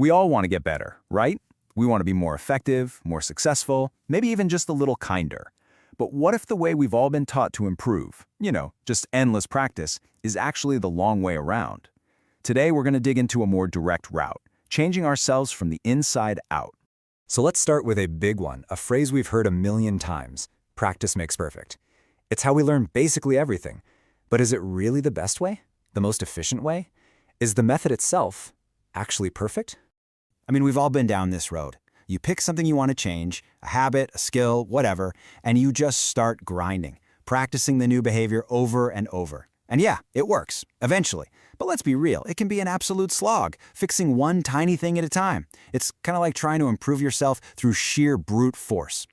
We all want to get better, right? We want to be more effective, more successful, maybe even just a little kinder. But what if the way we've all been taught to improve, just endless practice, is actually the long way around? Today, we're going to dig into a more direct route, changing ourselves from the inside out. So let's start with a big one, a phrase we've heard a million times: practice makes perfect. It's how we learn basically everything. But is it really the best way? The most efficient way? Is the method itself actually perfect? I mean, we've all been down this road. You pick something you want to change, a habit, a skill, whatever, and you just start grinding, practicing the new behavior over and over. And yeah, it works, eventually. But let's be real, it can be an absolute slog, fixing one tiny thing at a time. It's kind of like trying to improve yourself through sheer brute force.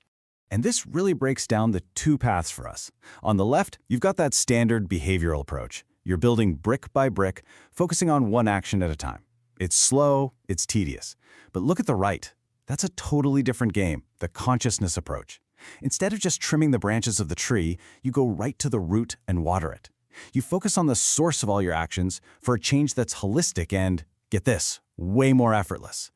And this really breaks down the two paths for us. On the left, you've got that standard behavioral approach. You're building brick by brick, focusing on one action at a time. It's slow, it's tedious. But look at the right. That's a totally different game, the consciousness approach. Instead of just trimming the branches of the tree, you go right to the root and water it. You focus on the source of all your actions for a change that's holistic and, get this, way more effortless.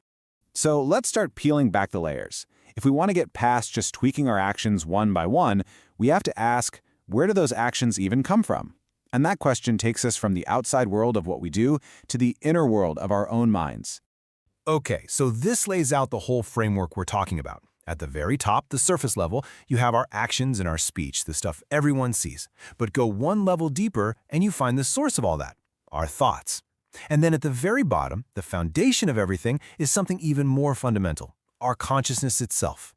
So let's start peeling back the layers. If we want to get past just tweaking our actions one by one, we have to ask, where do those actions even come from? And that question takes us from the outside world of what we do to the inner world of our own minds. Okay, so this lays out the whole framework we're talking about. At the very top, the surface level, you have our actions and our speech, the stuff everyone sees. But go one level deeper and you find the source of all that, our thoughts. And then at the very bottom, the foundation of everything is something even more fundamental, our consciousness itself.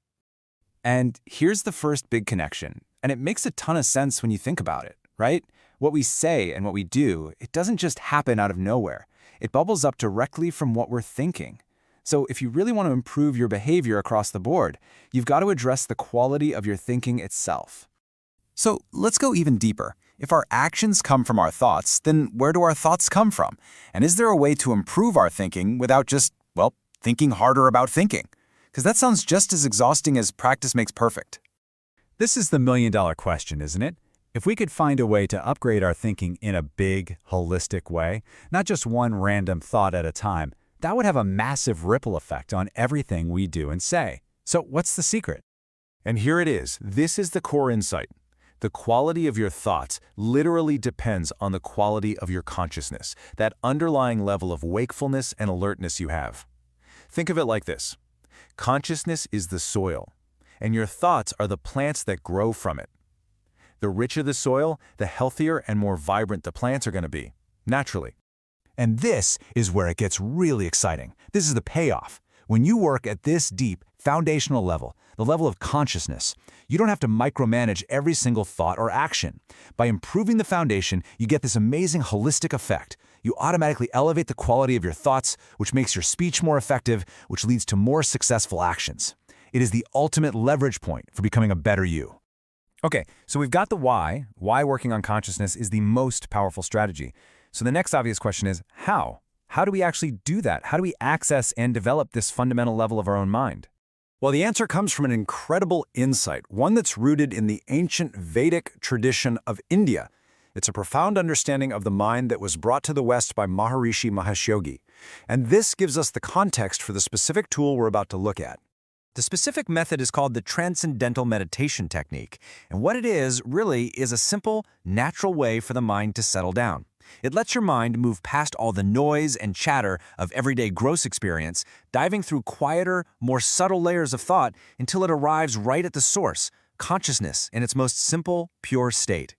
And here's the first big connection, and it makes a ton of sense when you think about it, right? What we say and what we do, it doesn't just happen out of nowhere. It bubbles up directly from what we're thinking. So if you really want to improve your behavior across the board, you've got to address the quality of your thinking itself. So let's go even deeper. If our actions come from our thoughts, then where do our thoughts come from? And is there a way to improve our thinking without just, thinking harder about thinking? Because that sounds just as exhausting as practice makes perfect. This is the million-dollar question, isn't it? If we could find a way to upgrade our thinking in a big, holistic way, not just one random thought at a time, that would have a massive ripple effect on everything we do and say. So what's the secret? And here it is. This is the core insight. The quality of your thoughts literally depends on the quality of your consciousness, that underlying level of wakefulness and alertness you have. Think of it like this. Consciousness is the soil, and your thoughts are the plants that grow from it. The richer the soil, the healthier and more vibrant the plants are going to be, naturally. And this is where it gets really exciting. This is the payoff. When you work at this deep, foundational level, the level of consciousness, you don't have to micromanage every single thought or action. By improving the foundation, you get this amazing holistic effect. You automatically elevate the quality of your thoughts, which makes your speech more effective, which leads to more successful actions. It is the ultimate leverage point for becoming a better you. Okay, so we've got the why working on consciousness is the most powerful strategy. So the next obvious question is, how? How do we actually do that? How do we access and develop this fundamental level of our own mind? Well, the answer comes from an incredible insight, one that's rooted in the ancient Vedic tradition of India. It's a profound understanding of the mind that was brought to the West by Maharishi Mahesh Yogi. And this gives us the context for the specific tool we're about to look at. The specific method is called the Transcendental Meditation Technique, and what it is really is a simple, natural way for the mind to settle down. It lets your mind move past all the noise and chatter of everyday gross experience, diving through quieter, more subtle layers of thought until it arrives right at the source, consciousness in its most simple, pure state.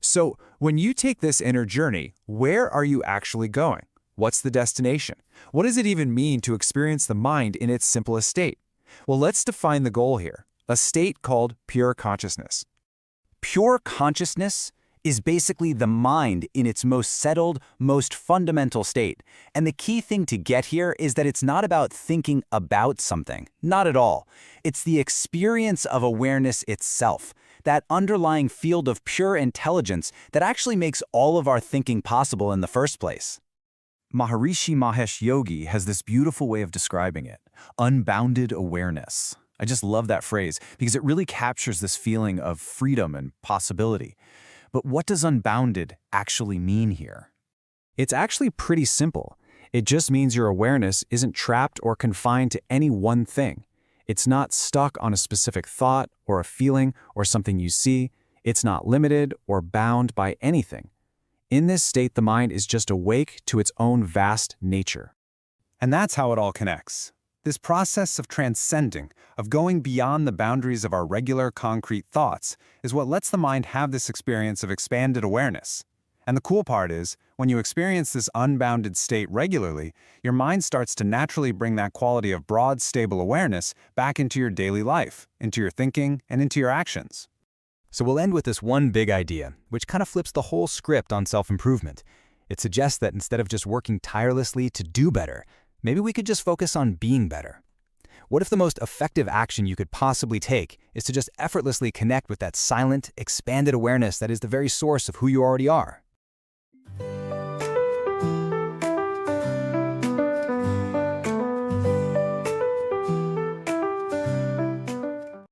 So when you take this inner journey, where are you actually going? What's the destination? What does it even mean to experience the mind in its simplest state? Well, let's define the goal here, a state called pure consciousness. Pure consciousness is basically the mind in its most settled, most fundamental state. And the key thing to get here is that it's not about thinking about something. Not at all. It's the experience of awareness itself, that underlying field of pure intelligence that actually makes all of our thinking possible in the first place. Maharishi Mahesh Yogi has this beautiful way of describing it, unbounded awareness. I just love that phrase because it really captures this feeling of freedom and possibility. But what does unbounded actually mean here? It's actually pretty simple. It just means your awareness isn't trapped or confined to any one thing. It's not stuck on a specific thought or a feeling or something you see. It's not limited or bound by anything. In this state, the mind is just awake to its own vast nature. And that's how it all connects. This process of transcending, of going beyond the boundaries of our regular concrete thoughts, is what lets the mind have this experience of expanded awareness. And the cool part is, when you experience this unbounded state regularly, your mind starts to naturally bring that quality of broad, stable awareness back into your daily life, into your thinking, and into your actions. So we'll end with this one big idea, which kind of flips the whole script on self-improvement. It suggests that instead of just working tirelessly to do better, maybe we could just focus on being better. What if the most effective action you could possibly take is to just effortlessly connect with that silent, expanded awareness that is the very source of who you already are?